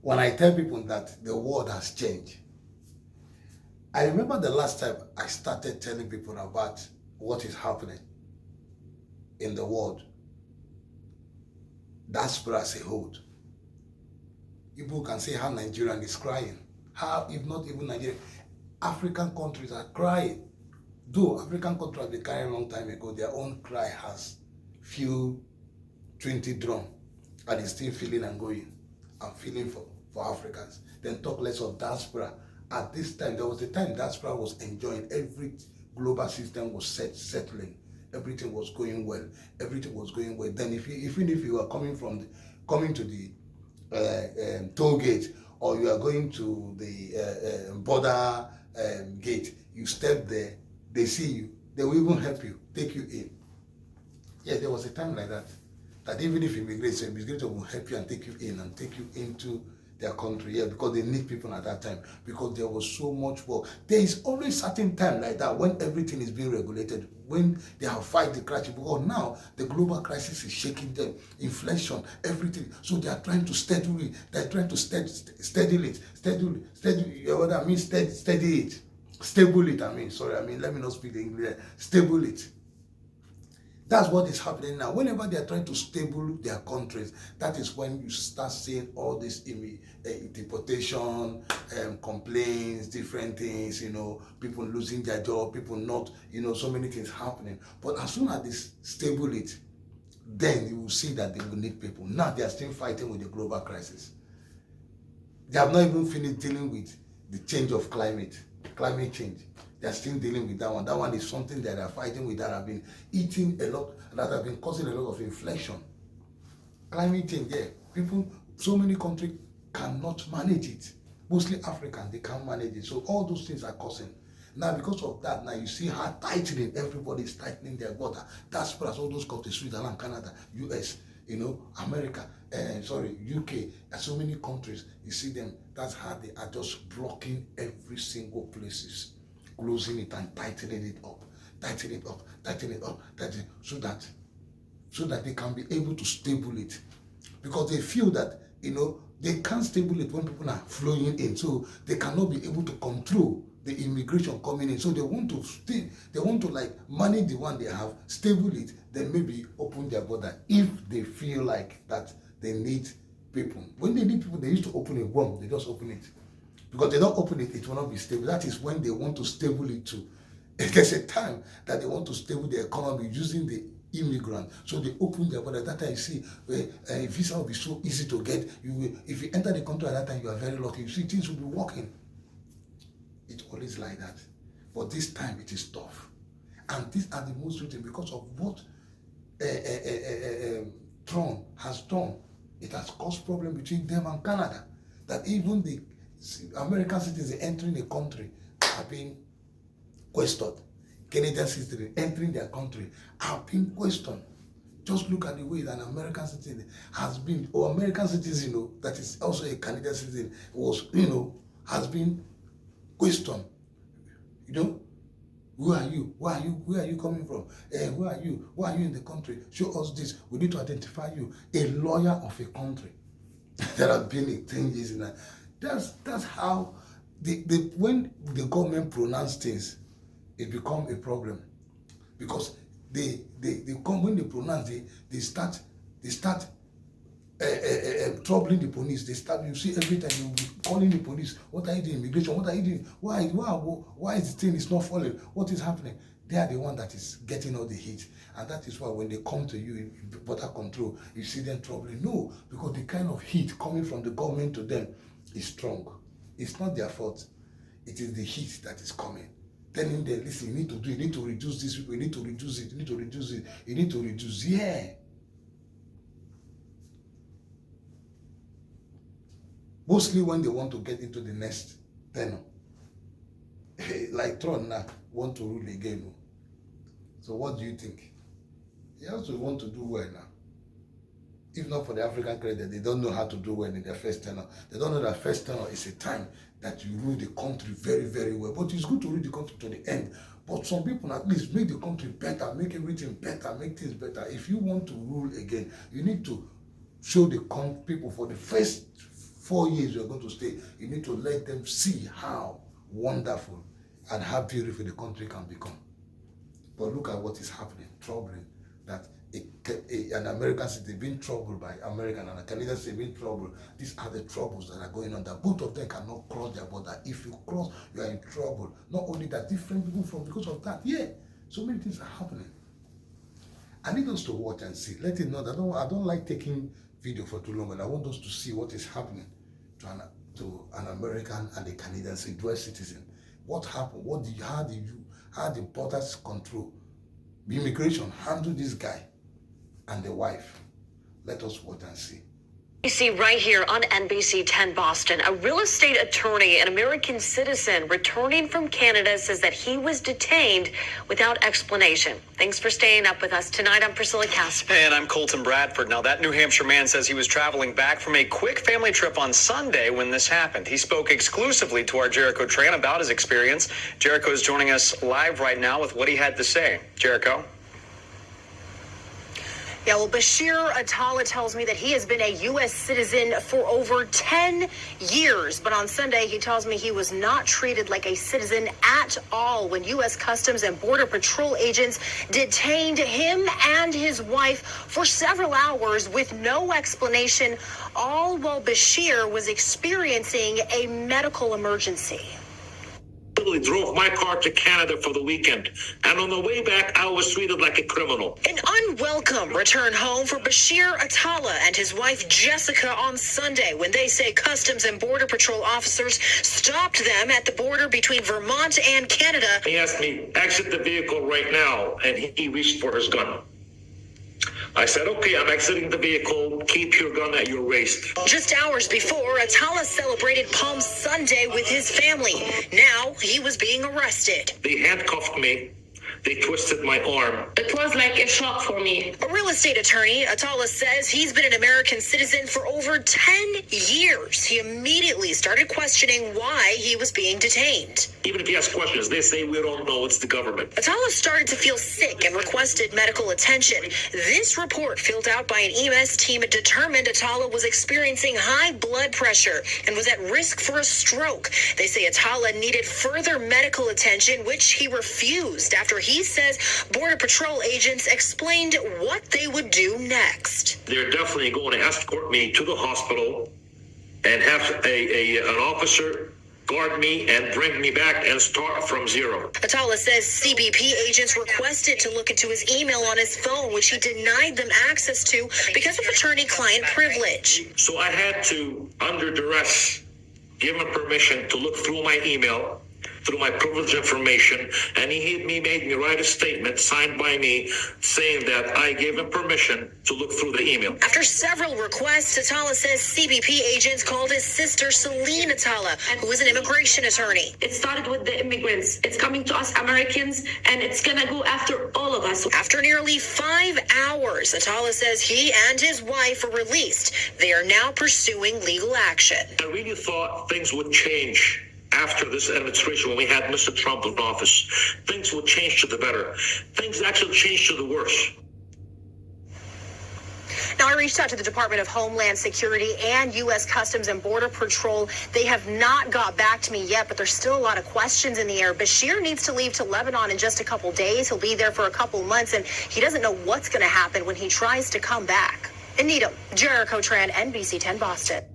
when I tell people that the world has changed, I remember the last time I started telling people about what is happening in the world, diaspora as a whole. People can say how Nigeria is crying. How, if not even Nigeria, African countries are crying. Though African countries have been crying a long time ago, their own cry has few 20 drum and is still feeling and going and feeling for Africans. Then talk less of diaspora. At this time, there was a time diaspora was enjoying, every global system was settling. Everything was going well. Everything was going well. Then even if you are coming to the toll gate, or you are going to the border gate, you step there, they see you, they will even help you, take you in. Yeah, there was a time like that. That even if immigration will help you and take you in and take you into their country, yeah, because they need people at that time, because there was so much work. There is always certain time like that when everything is being regulated, when they have fight the crisis, because now the global crisis is shaking them, inflation, everything. So they are trying to steady it. They're trying to steady it. You know what I mean? Steady it. Stable it, I mean. Sorry, I mean, let me not speak the English. Stable it. That's what is happening now. Whenever they are trying to stable their countries, that is when you start seeing all this deportation, complaints, different things, people losing their job, people not, so many things happening. But as soon as they stable it, then you will see that they will need people. Now they are still fighting with the global crisis. They have not even finished dealing with the change of climate change. They are still dealing with that one. That one is something that they are fighting with, that have been eating a lot, that have been causing a lot of inflation. Climate change, yeah. People, so many countries cannot manage it. Mostly Africans, they can't manage it. So all those things are causing. Now, because of that, now you see how tightening, everybody is tightening their border. That's plus all those countries, Switzerland, Canada, US, America, UK, and so many countries, you see them, that's how they are just blocking every single places, closing it and tightening it up, so that they can be able to stable it. Because they feel that, they can't stable it when people are flowing in, so they cannot be able to control the immigration coming in. So they want to like manage the one they have, stable it, then maybe open their border if they feel like that they need people. When they need people, they used to open a bomb, they just open it. Because they don't open it, it will not be stable. That is when they want to stable it too. There's a time that they want to stable the economy using the immigrant. So they open their border. That time you see, visa will be so easy to get. If you enter the country at that time, you are very lucky. You see, things will be working. It's always like that. But this time it is tough. And these are the most written because of what Trump has done. It has caused problem between them and Canada. That even the American citizens entering the country are being questioned. Canadian citizens entering their country are being questioned. Just look at the way that an American citizen has been, or American citizen, that is also a Canadian citizen, was, has been questioned. Who are you? Where are you coming from? Who are you? Why are you in the country? Show us this. We need to identify you. A lawyer of a country. There have been 10 years in that. That's how when the government pronounce things, it becomes a problem. Because they come, when they pronounce, they start troubling the police. You see every time you be calling the police. What are you doing? Immigration? What are you doing? Why is the thing is not falling? What is happening? They are the one that is getting all the heat. And that is why when they come to you in border control, you see them troubling. No, because the kind of heat coming from the government to them is strong. It's not their fault. It is the heat that is coming. Telling them, listen, you need to reduce this, you need to reduce it, you need to reduce it, you need to reduce, yeah. Mostly when they want to get into the next tenure. Like Trump now, want to rule again. So what do you think? He also want to do well now. If not for the African credit, they don't know how to do well in their first tenure. They don't know that first tenure is a time that you rule the country very, very well. But it's good to rule the country to the end. But some people at least make the country better, make everything better, make things better. If you want to rule again, you need to show the people for the first 4 years you're going to stay. You need to let them see how wonderful and how beautiful the country can become. But look at what is happening, troubling, that an American citizen being troubled by American and a Canadian citizen being troubled. These are the troubles that are going on, that both of them cannot cross their border. If you cross, you are in trouble. Not only that, different people from because of that. Yeah, so many things are happening. I need us to watch and see. Let it know that I don't like taking video for too long, but I want us to see what is happening to an American and a Canadian US citizen. What happened? How the borders control, the immigration handle this guy and the wife. Let us watch and see. You see right here on NBC 10 Boston, a real estate attorney, an American citizen returning from Canada, says that he was detained without explanation. Thanks for staying up with us tonight. I'm Priscilla Casper. And I'm Colton Bradford. Now, that New Hampshire man says he was traveling back from a quick family trip on Sunday when this happened. He spoke exclusively to our Jericho Tran about his experience. Jericho is joining us live right now with what he had to say. Jericho? Yeah, well, Bashir Attallah tells me that he has been a U.S. citizen for over 10 years. But on Sunday, he tells me he was not treated like a citizen at all when U.S. Customs and Border Patrol agents detained him and his wife for several hours with no explanation, all while Bashir was experiencing a medical emergency. Drove my car to Canada for the weekend, and on the way back I was treated like a criminal. An unwelcome return home for Bashir Attallah and his wife Jessica on Sunday when they say Customs and Border Patrol officers stopped them at the border between Vermont and Canada. He asked me, exit the vehicle right now, and he reached for his gun. I said, okay, I'm exiting the vehicle. Keep your gun at your waist. Just hours before, Attallah celebrated Palm Sunday with his family. Now he was being arrested. They handcuffed me. They twisted my arm. It was like a shock for me. A real estate attorney, Attallah says he's been an American citizen for over 10 years. He immediately started questioning why he was being detained. Even if he asks questions, they say we don't know, it's the government. Attallah started to feel sick and requested medical attention. This report filled out by an EMS team determined Attallah was experiencing high blood pressure and was at risk for a stroke. They say Attallah needed further medical attention, which he refused after he says Border Patrol agents explained what they would do next. They're definitely going to escort me to the hospital and have an officer guard me and bring me back and start from zero. Attallah says CBP agents requested to look into his email on his phone, which he denied them access to because of attorney-client privilege. So I had to, under duress, give him permission to look through my email, through my privileged information, and he made me write a statement signed by me saying that I gave him permission to look through the email. After several requests, Attallah says CBP agents called his sister Celine Attallah, who is an immigration attorney. It started with the immigrants. It's coming to us Americans, and it's gonna go after all of us. After nearly 5 hours, Attallah says he and his wife were released. They are now pursuing legal action. I really thought things would change after this administration, when we had Mr. Trump in office. Things would change to the better. Things actually changed to the worse. Now, I reached out to the Department of Homeland Security and U.S. Customs and Border Patrol. They have not got back to me yet, but there's still a lot of questions in the air. Bashir needs to leave to Lebanon in just a couple days. He'll be there for a couple months, and he doesn't know what's going to happen when he tries to come back. In Needham, Jericho Tran, NBC 10 Boston.